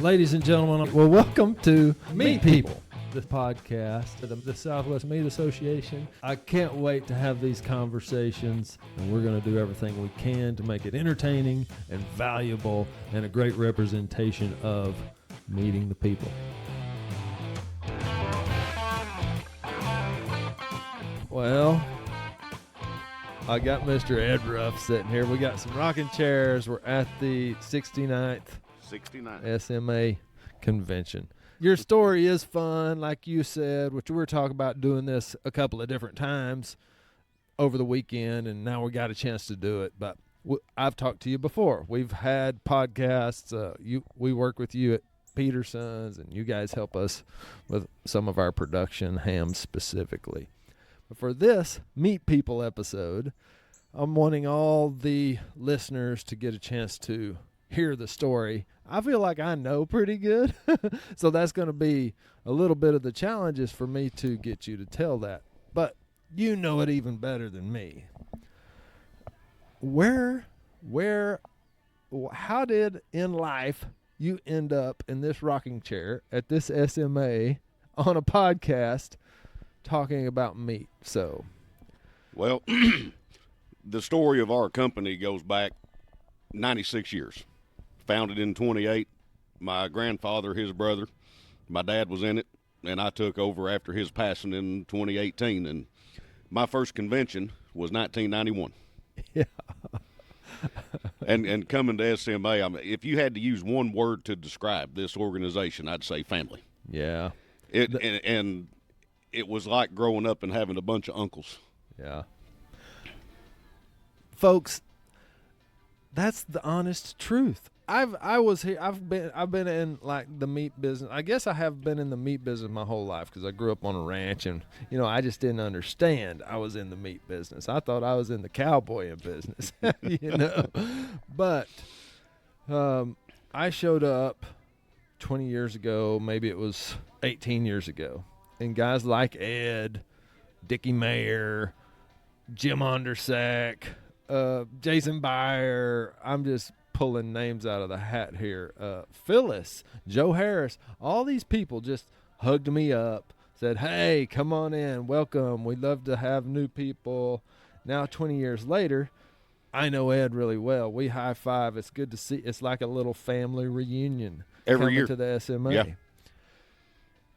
Ladies and gentlemen, well, welcome to Meet People, this podcast of the Southwest Meat Association. I can't wait to have these conversations, and we're going to do everything we can to make it entertaining and valuable and a great representation of meeting the people. Well, I got Mr. Ed Ruff sitting here. We got some rocking chairs. We're at the 69th SMA Convention. Your story is fun, like you said, which we were talking about doing this a couple of different times over the weekend, and now we got a chance to do it. But I've talked to you before. We've had podcasts. We work with you at Peterson's, and you guys help us with some of our production, hams specifically. But for this Meet People episode, I'm wanting all the listeners to get a chance to hear the story. I feel like I know pretty good, so that's going to be a little bit of the challenges for me to get you to tell that. But you know it even better than me. How did in life you end up in this rocking chair at this SMA on a podcast talking about meat? Well, the story of our company goes back 96 years. Founded in 28. My grandfather, his brother, my dad was in it, and I took over after his passing in 2018. And my first convention was 1991. Yeah. and coming to SMA, if you had to use one word to describe this organization, I'd say family. Yeah. And it was like growing up and having a bunch of uncles. Yeah. Folks, that's the honest truth. I've been in like the meat business. I guess I have been in the meat business my whole life because I grew up on a ranch, and I just didn't understand I was in the meat business. I thought I was in the cowboying business, But I showed up 20 years ago, maybe it was 18 years ago, and guys like Ed, Dickie Mayer, Jim Ondersack, Jason Byer, I'm just pulling names out of the hat here, Phyllis, Joe Harris, all these people just hugged me up, said, hey, come on in, welcome, we'd love to have new people. Now 20 years later, I know Ed really well. We high five. It's good to see. It's like a little family reunion every year to the SMA. Yeah.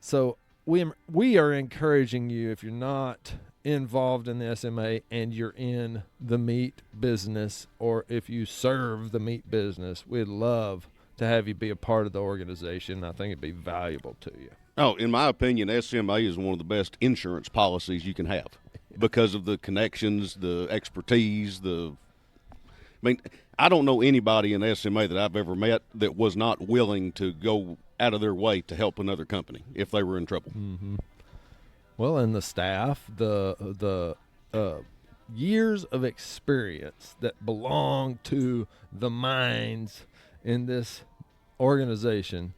So we are encouraging you, if you're not involved in the SMA and you're in the meat business, or if you serve the meat business, we'd love to have you be a part of the organization. I think it'd be valuable to you. Oh, in my opinion, SMA is one of the best insurance policies you can have because of the connections, the expertise, I don't know anybody in SMA that I've ever met that was not willing to go out of their way to help another company if they were in trouble. Mm-hmm. Well, and the staff, the years of experience that belong to the minds in this organization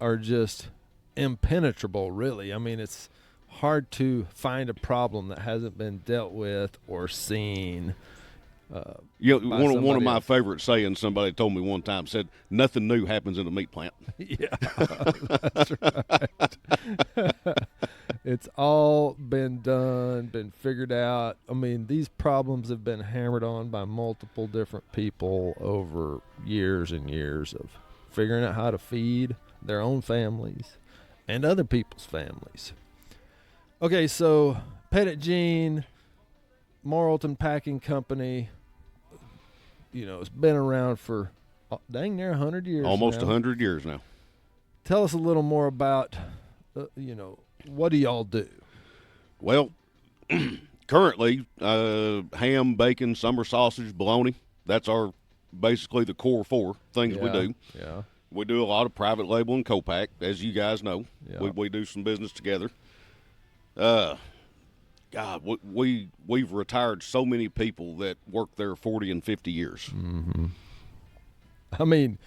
are just impenetrable, really. I mean, it's hard to find a problem that hasn't been dealt with or seen. One of my favorite sayings somebody told me one time said, nothing new happens in a meat plant. Yeah, that's right. It's all been done, been figured out. I mean, these problems have been hammered on by multiple different people over years and years of figuring out how to feed their own families and other people's families. Okay, so Pettit Jean, Morrilton Packing Company, it's been around for dang near 100 years. Almost 100 years now. Tell us a little more about, what do y'all do? Well, currently, ham, bacon, summer sausage, bologna. That's basically the core four things we do. Yeah. We do a lot of private label and co-pack, as you guys know. Yeah. We do some business together. God, we've retired so many people that work there 40 and 50 years. Mm-hmm. I mean,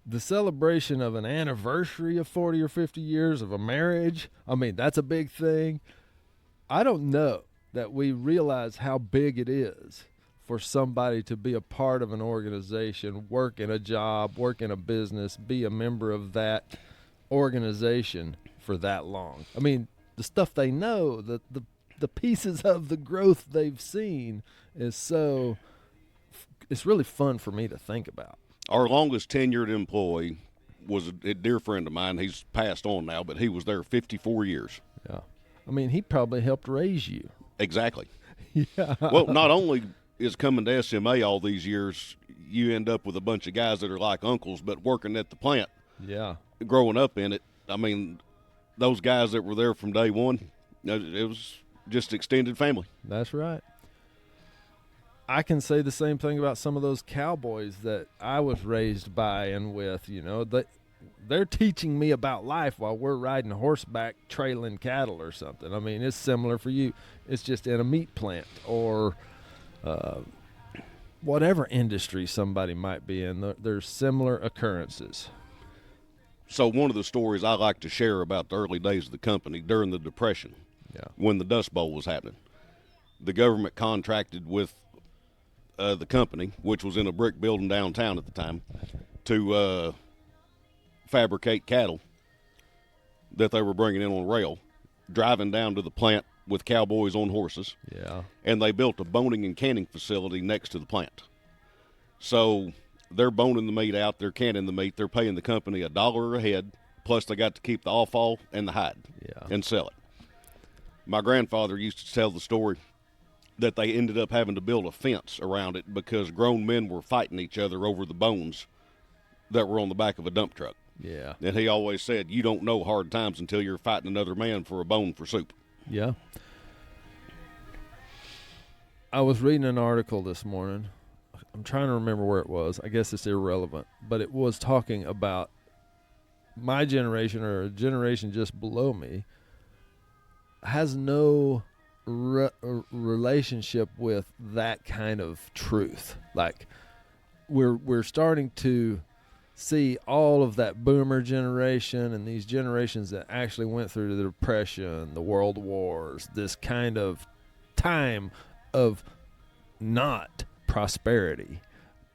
the celebration of an anniversary of 40 or 50 years of a marriage, I mean, that's a big thing. I don't know that we realize how big it is for somebody to be a part of an organization, work in a job, work in a business, be a member of that organization for that long. I mean, the stuff they know, the pieces of the growth they've seen it's really fun for me to think about. Our longest tenured employee was a dear friend of mine. He's passed on now, but he was there 54 years. Yeah. I mean, he probably helped raise you. Exactly. Yeah. Well, not only is coming to SMA all these years, you end up with a bunch of guys that are like uncles, but working at the plant. Yeah. Growing up in it, I mean, those guys that were there from day one, it was just extended family. That's right. I can say the same thing about some of those cowboys that I was raised by and with. You know, they're teaching me about life while we're riding horseback trailing cattle or something. I mean, it's similar for you. It's just in a meat plant or whatever industry somebody might be in. There's similar occurrences. So one of the stories I like to share about the early days of the company during the Depression, when the Dust Bowl was happening, the government contracted with the company, which was in a brick building downtown at the time, to fabricate cattle that they were bringing in on rail, driving down to the plant with cowboys on horses. Yeah. And they built a boning and canning facility next to the plant. So they're boning the meat out, they're canning the meat, they're paying the company $1 a head, plus they got to keep the offal and the hide and sell it. My grandfather used to tell the story that they ended up having to build a fence around it because grown men were fighting each other over the bones that were on the back of a dump truck. Yeah. And he always said, you don't know hard times until you're fighting another man for a bone for soup. Yeah. I was reading an article this morning. I'm trying to remember where it was. I guess it's irrelevant. But it was talking about my generation or a generation just below me has no relationship with that kind of truth. Like we're starting to see all of that boomer generation and these generations that actually went through the Depression, the World Wars, this kind of time of not prosperity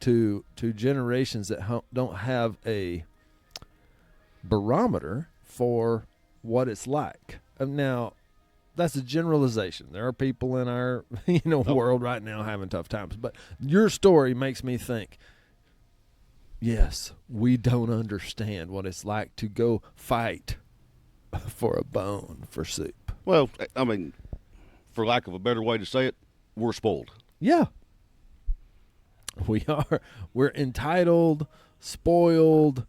to generations that don't have a barometer for what it's like. Now, that's a generalization. There are people in our world right now having tough times. But your story makes me think, yes, we don't understand what it's like to go fight for a bone for soup. Well, I mean, for lack of a better way to say it, we're spoiled. Yeah. We are. We're entitled, spoiled,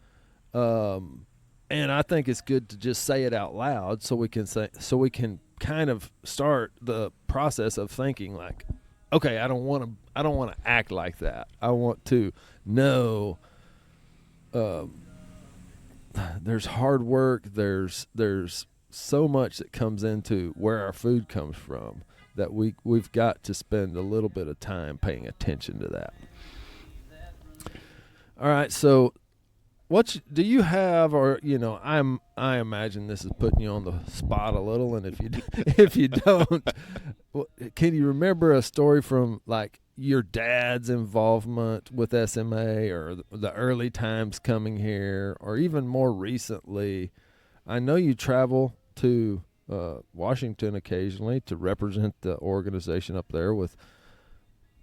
and I think it's good to just say it out loud so we can kind of start the process of thinking like, okay, I don't want to act like that. I want to know there's hard work, there's so much that comes into where our food comes from that we've got to spend a little bit of time paying attention to that. All right, so what do you have, or I imagine this is putting you on the spot a little, and if you don't, can you remember a story from like your dad's involvement with SMA or the early times coming here, or even more recently? I know you travel to Washington occasionally to represent the organization up there.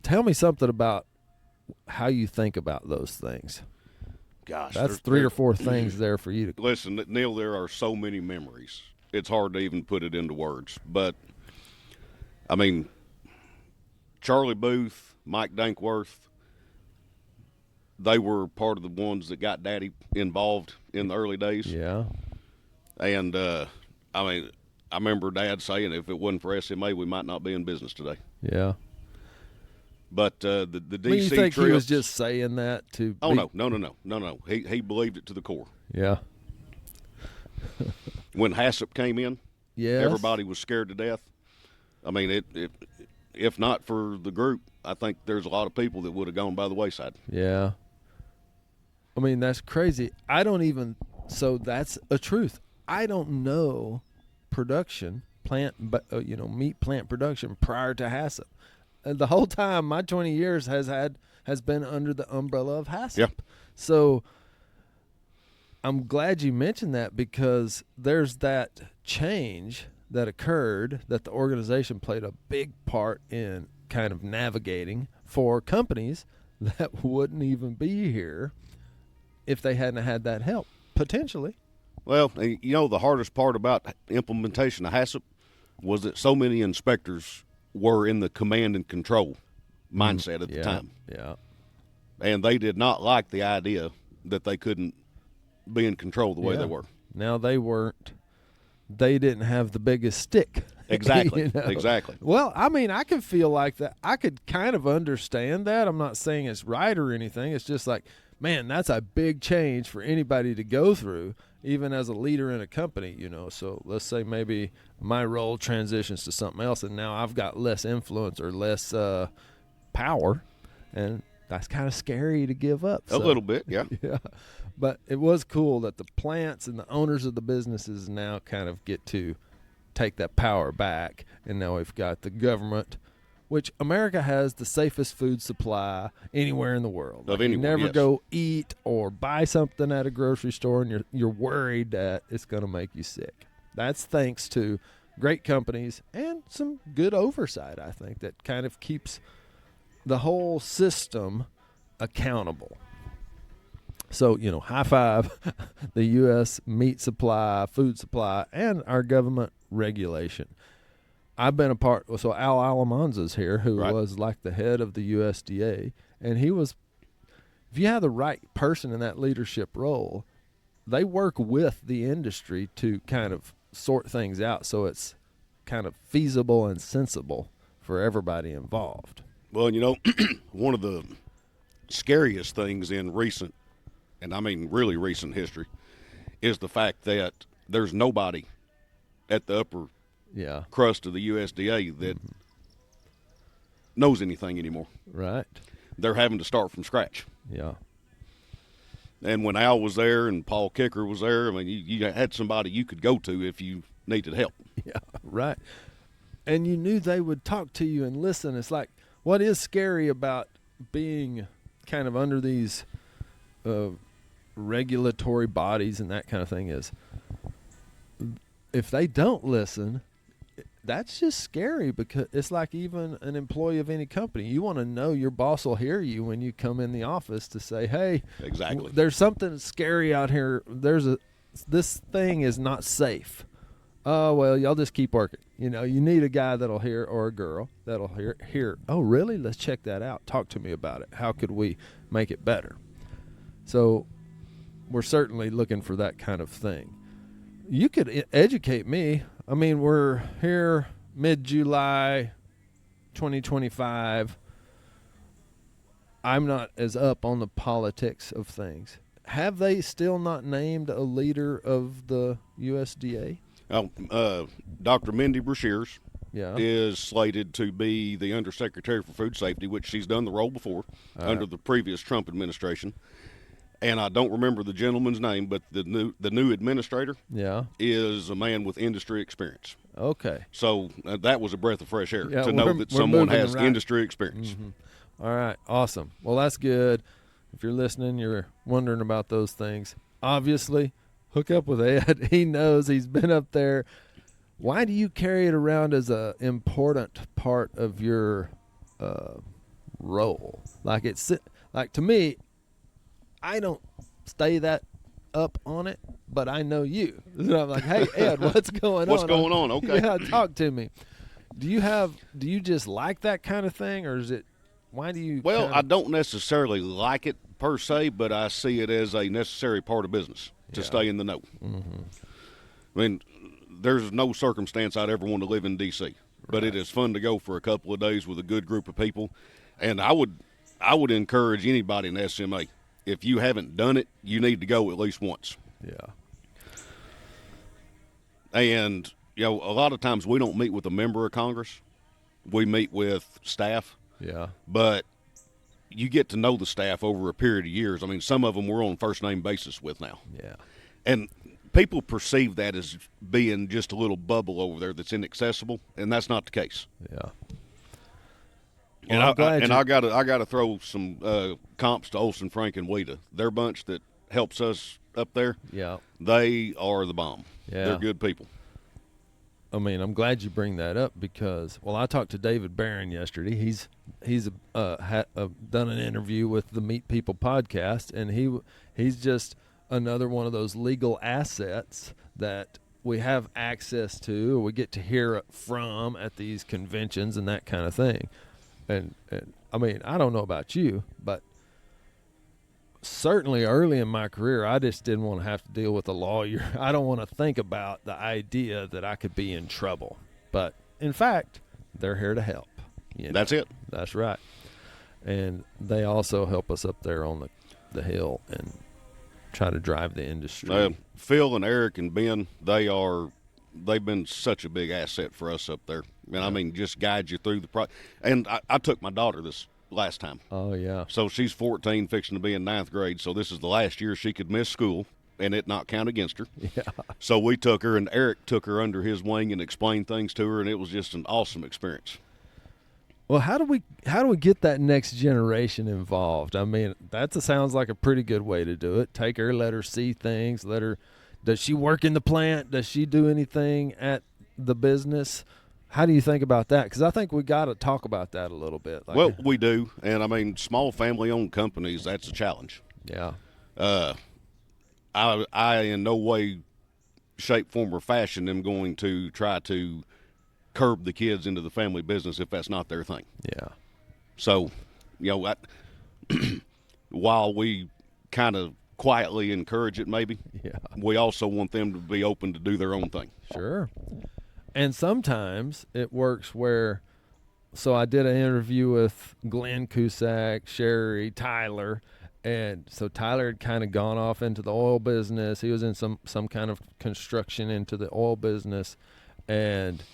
Tell me something about how you think about those things. Gosh, that's three or four things there for you to listen, Neil. There are so many memories. It's hard to even put it into words. But I mean, Charlie Booth, Mike Dankworth, they were part of the ones that got Daddy involved in the early days. Yeah. And I mean, I remember Dad saying, if it wasn't for SMA, we might not be in business today. Yeah. But the DC you think trips, he was just saying that to? Oh no. He believed it to the core. Yeah. When HACCP came in, yes, everybody was scared to death. I mean, if not for the group, I think there's a lot of people that would have gone by the wayside. Yeah. I mean, that's crazy. So that's a truth. I don't know production, meat plant production prior to HACCP. And the whole time, my 20 years has been under the umbrella of HACCP. Yep. So I'm glad you mentioned that, because there's that change that occurred that the organization played a big part in kind of navigating for companies that wouldn't even be here if they hadn't had that help, potentially. Well, you know, the hardest part about implementation of HACCP was that so many inspectors were in the command and control mindset at the time. Yeah. And they did not like the idea that they couldn't be in control the way they were. Now they didn't have the biggest stick. Exactly. You know? Exactly. Well, I mean, I could feel like that. I could kind of understand that. I'm not saying it's right or anything. It's just like, man, that's a big change for anybody to go through, even as a leader in a company, you know. So let's say maybe my role transitions to something else, and now I've got less influence or less power, and that's kind of scary to give up. A little bit, yeah. Yeah. But it was cool that the plants and the owners of the businesses now kind of get to take that power back, and now we've got the government, which America has the safest food supply anywhere in the world. Of you anyone, never yes. go eat or buy something at a grocery store and you're worried that it's going to make you sick. That's thanks to great companies and some good oversight, I think, that kind of keeps the whole system accountable. So, you know, high five the U.S. meat supply, food supply, and our government regulation. I've been a part, so Al Alamanza's here, who Right. was like the head of the USDA, and he was, if you have the right person in that leadership role, they work with the industry to kind of sort things out so it's kind of feasible and sensible for everybody involved. Well, you know, one of the scariest things in recent, and I mean really recent history, is the fact that there's nobody at the upper Yeah, crust of the USDA that knows anything anymore. right. They're having to start from scratch. Yeah. And when Al was there and Paul Kicker was there, I mean, you had somebody you could go to if you needed help. Yeah, right. And you knew they would talk to you and listen. It's like, what is scary about being kind of under these regulatory bodies and that kind of thing is if they don't listen, that's just scary, because it's like even an employee of any company. You want to know your boss will hear you when you come in the office to say, hey, Exactly. there's something scary out here. This thing is not safe. Oh, well, y'all just keep working. You know, you need a guy that'll hear, or a girl that'll hear. Oh, really? Let's check that out. Talk to me about it. How could we make it better? So we're certainly looking for that kind of thing. You could educate me. I mean, we're here mid-July 2025. I'm not as up on the politics of things. Have they still not named a leader of the USDA? Dr. Mindy Brashears Yeah. is slated to be the Undersecretary for Food Safety, which she's done the role before under the previous Trump administration. And I don't remember the gentleman's name, but the new administrator Yeah. is a man with industry experience. Okay. So that was a breath of fresh air Yeah, to know that we're someone moving has right. industry experience. Mm-hmm. All right. Awesome. Well, that's good. If you're listening, you're wondering about those things. Obviously, hook up with Ed. He knows. He's been up there. Why do you carry it around as a important part of your role? Like to me, I don't stay that up on it, but I know you. So I'm like, hey, Ed, what's going on? What's going on? Okay. Yeah, talk to me. Do you just like that kind of thing, or is it, why do you? Well, I don't necessarily like it per se, but I see it as a necessary part of business to stay in the know. Mm-hmm. I mean, there's no circumstance I'd ever want to live in D.C., but it is fun to go for a couple of days with a good group of people. And I would encourage anybody in SMA, if you haven't done it, you need to go at least once. Yeah. And, you know, a lot of times we don't meet with a member of Congress. We meet with staff. Yeah. But you get to know the staff over a period of years. I mean, some of them we're on first-name basis with now. Yeah. And people perceive that as being just a little bubble over there that's inaccessible, and that's not the case. Yeah. Well, I'm glad I gotta throw some comps to Olson, Frank, and Weta. Their bunch that helps us up there. Yeah. They are the bomb. Yeah. They're good people. I mean, I'm glad you bring that up because, well, I talked to David Barron yesterday. He's done an interview with the Meet People podcast, and he's just another one of those legal assets that we have access to, or we get to hear from at these conventions and that kind of thing. And I mean, I don't know about you, but certainly early in my career, I just didn't want to have to deal with a lawyer. I don't want to think about the idea that I could be in trouble. But in fact, they're here to help. That's it. That's right. And they also help us up there on the hill and try to drive the industry. Phil and Eric and Ben, they've been such a big asset for us up there. And I mean, just guide you through the process. And I took my daughter this last time. Oh, yeah. So she's 14, fixing to be in 9th grade. So this is the last year she could miss school and it not count against her. Yeah. So we took her, and Eric took her under his wing and explained things to her, and it was just an awesome experience. Well, how do we get that next generation involved? I mean, sounds like a pretty good way to do it. Take her, let her see things, does she work in the plant? Does she do anything at the business? How do you think about that? Because I think we got to talk about that a little bit. Well, we do, and I mean, small family-owned companies, that's a challenge. Yeah. I in no way, shape, form, or fashion am going to try to curb the kids into the family business if that's not their thing. Yeah. So, while we kind of quietly encourage it maybe, we also want them to be open to do their own thing. Sure. And sometimes it works where, so I did an interview with Glenn Cusack, Sherry, Tyler, and so Tyler had kind of gone off into the oil business. He was in some kind of construction into the oil business, and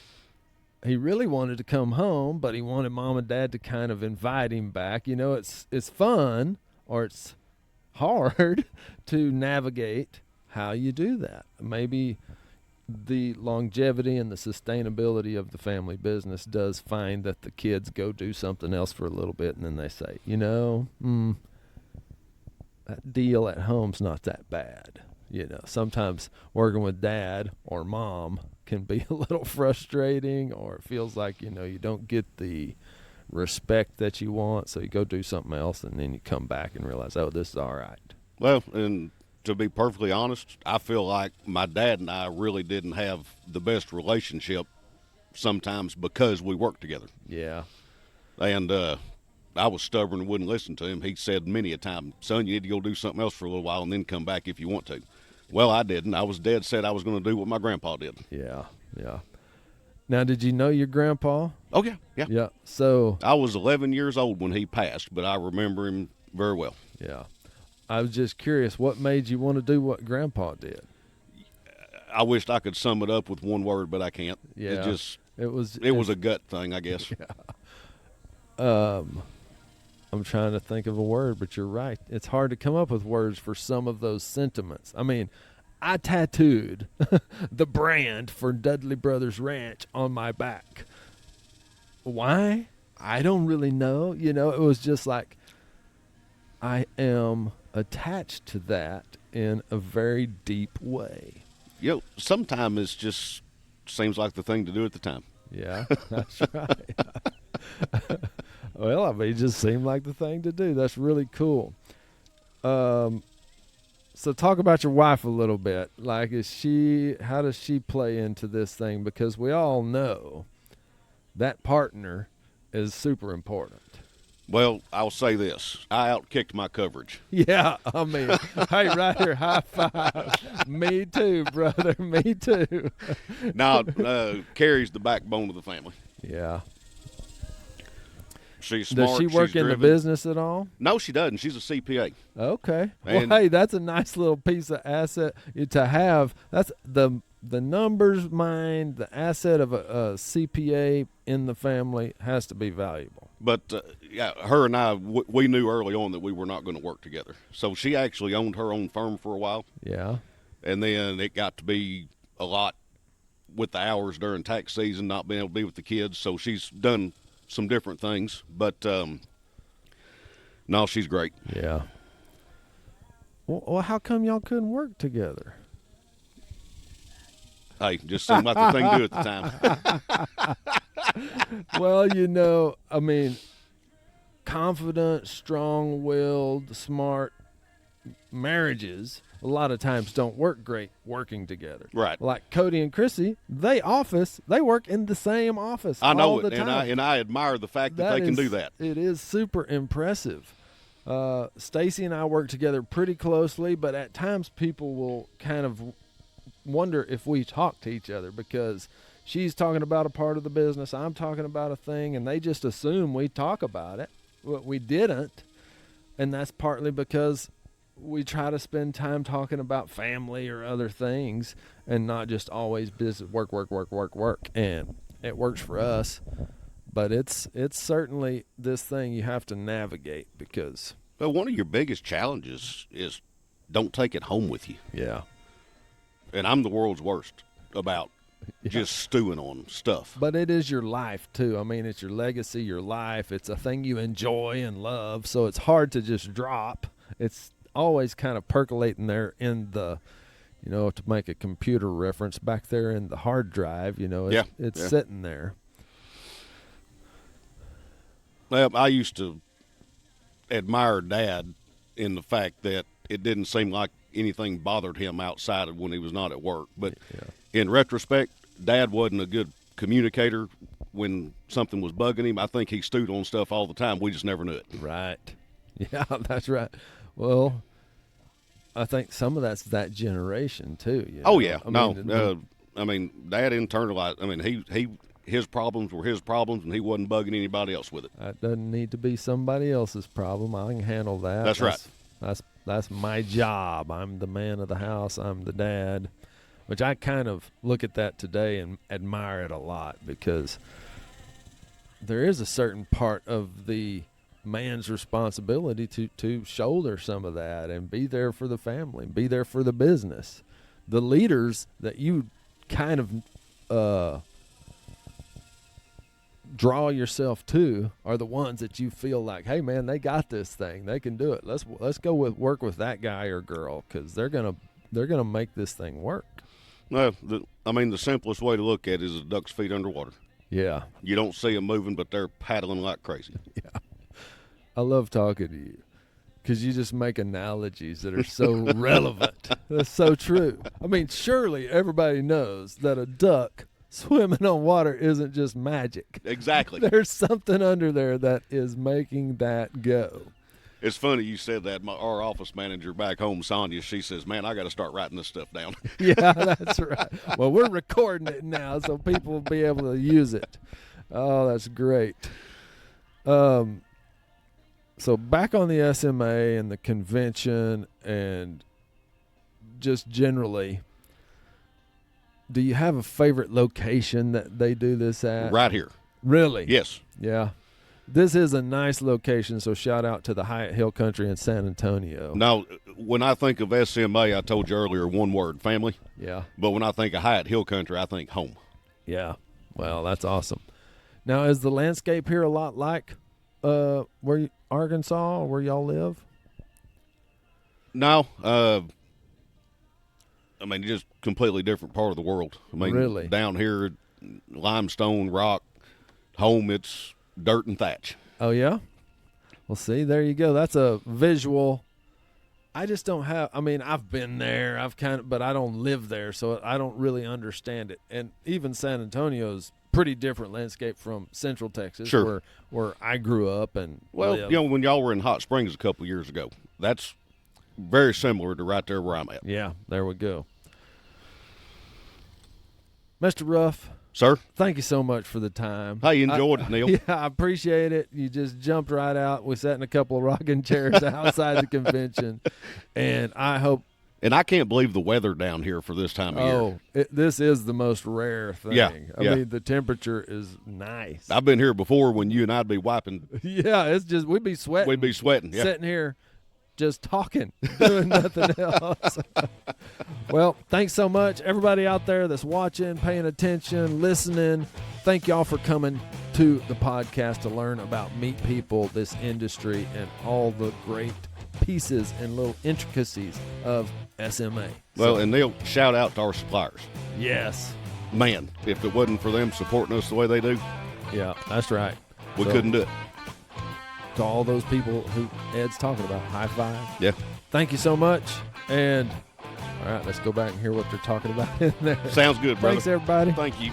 he really wanted to come home, but he wanted mom and dad to kind of invite him back. You know, it's fun, or it's hard to navigate how you do that. Maybe the longevity and the sustainability of the family business does find that the kids go do something else for a little bit, and then they say, that deal at home's not that bad. Sometimes working with dad or mom can be a little frustrating, or it feels like, you don't get the respect that you want, so you go do something else, and then you come back and realize, oh, this is all right. Well, and to be perfectly honest, I feel like my dad and I really didn't have the best relationship sometimes because we worked together. Yeah. And I was stubborn and wouldn't listen to him. He said many a time, son, you need to go do something else for a little while and then come back if you want to. Well, I didn't. I was dead set I was going to do what my grandpa did. Yeah, yeah. Now, did you know your grandpa? Oh, yeah, yeah. Yeah, so I was 11 years old when he passed, but I remember him very well. Yeah. I was just curious, what made you want to do what Grandpa did? I wished I could sum it up with one word, but I can't. Yeah. It was a gut thing, I guess. Yeah. I'm trying to think of a word, but you're right. It's hard to come up with words for some of those sentiments. I mean, I tattooed the brand for Dudley Brothers Ranch on my back. Why? I don't really know. It was just like, I am attached to that in a very deep way. Sometimes it just seems like the thing to do at the time. Yeah, that's right. Well, I mean, it just seemed like the thing to do. That's really cool. So talk about your wife a little bit. Like, how does she play into this thing? Because we all know that partner is super important. Well, I'll say this. I outkicked my coverage. Yeah, I mean, hey, right here, high five. Me too, brother, me too. Now, Carrie's the backbone of the family. Yeah. She's smart. Does she work in the business at all? No, she doesn't. She's a CPA. Okay. Well, hey, that's a nice little piece of asset to have. That's the numbers mind, the asset of a CPA in the family has to be valuable. But, her and I, we knew early on that we were not going to work together. So she actually owned her own firm for a while. Yeah. And then it got to be a lot with the hours during tax season, not being able to be with the kids. So she's done some different things, but no, she's great. Yeah. Well, how come y'all couldn't work together? Hey, just seemed like the thing to do at the time. Well, I mean, confident, strong-willed, smart marriages a lot of times don't work great working together. Right. Like Cody and Chrissy, they work in the same office. I know all it, the time. and I admire the fact that they can do that. It is super impressive. Stacy and I work together pretty closely, but at times people will kind of wonder if we talk to each other because she's talking about a part of the business, I'm talking about a thing, and they just assume we talk about it. But we didn't, and that's partly because we try to spend time talking about family or other things and not just always business, work, and it works for us. But it's certainly this thing you have to navigate because... Well, one of your biggest challenges is don't take it home with you. Yeah. And I'm the world's worst about just stewing on stuff. But it is your life, too. I mean, it's your legacy, your life. It's a thing you enjoy and love, so it's hard to just drop. It's always kind of percolating there in the, to make a computer reference, back there in the hard drive, it's sitting there. Well, I used to admire Dad in the fact that it didn't seem like anything bothered him outside of when he was not at work. But in retrospect, Dad wasn't a good communicator when something was bugging him. I think he stewed on stuff all the time. We just never knew it. Right. Yeah, that's right. Well, I think some of that's that generation too. Oh yeah. I mean, Dad internalized. I mean, his problems were his problems, and he wasn't bugging anybody else with it. That doesn't need to be somebody else's problem. I can handle that. That's right. That's my job. I'm the man of the house. I'm the dad, which I kind of look at that today and admire it a lot because there is a certain part of the man's responsibility to shoulder some of that and be there for the family, be there for the business. The leaders that you kind of draw yourself to are the ones that you feel like, hey man, they got this thing, they can do it. Let's go work with that guy or girl because they're gonna make this thing work. No, the simplest way to look at it is a duck's feet underwater. Yeah, you don't see them moving, but they're paddling like crazy. Yeah, I love talking to you because you just make analogies that are so relevant. That's so true. I mean, surely everybody knows that a duck swimming on water isn't just magic. Exactly. There's something under there that is making that go. It's funny you said that. Our office manager back home, Sonia, she says, man, I got to start writing this stuff down. Yeah, that's right. Well, we're recording it now so people will be able to use it. Oh, that's great. So back on the SMA and the convention and just generally, do you have a favorite location that they do this at? Right here. Really? Yes. Yeah. This is a nice location, so shout out to the Hyatt Hill Country in San Antonio. Now, when I think of SMA, I told you earlier, one word, family. Yeah. But when I think of Hyatt Hill Country, I think home. Yeah. Well, that's awesome. Now, is the landscape here a lot like Arkansas, where y'all live? No. I mean, just completely different part of the world. I mean, really? Down here, limestone, rock, home, it's dirt and thatch. Oh, yeah? Well, see, there you go. That's a visual. I just don't have, I've been there, but I don't live there, so I don't really understand it. And even San Antonio's pretty different landscape from Central Texas, sure, where I grew up and lived. When y'all were in Hot Springs a couple years ago, that's very similar to right there where I'm at. Yeah, there we go. Mr. Ruff. Sir? Thank you so much for the time. Hey, you enjoyed it, Neil. Yeah, I appreciate it. You just jumped right out. We sat in a couple of rocking chairs outside the convention, and I hope. And I can't believe the weather down here for this time of year. This is the most rare thing. Yeah, I mean, the temperature is nice. I've been here before when you and I'd be wiping. Yeah, it's just, we'd be sweating. We'd be sweating, yeah. Sitting here just talking, doing nothing else. Well, thanks so much. Everybody out there that's watching, paying attention, listening, thank y'all for coming to the podcast to learn about Meat People, this industry, and all the great pieces and little intricacies of SMA. Well, and they'll shout out to our suppliers. Yes. Man, if it wasn't for them supporting us the way they do, Yeah, that's right. we couldn't do it. To all those people who Ed's talking about, high five. Yeah. Thank you so much. And all right, let's go back and hear what they're talking about in there. Sounds good, brother. Thanks, everybody. Thank you.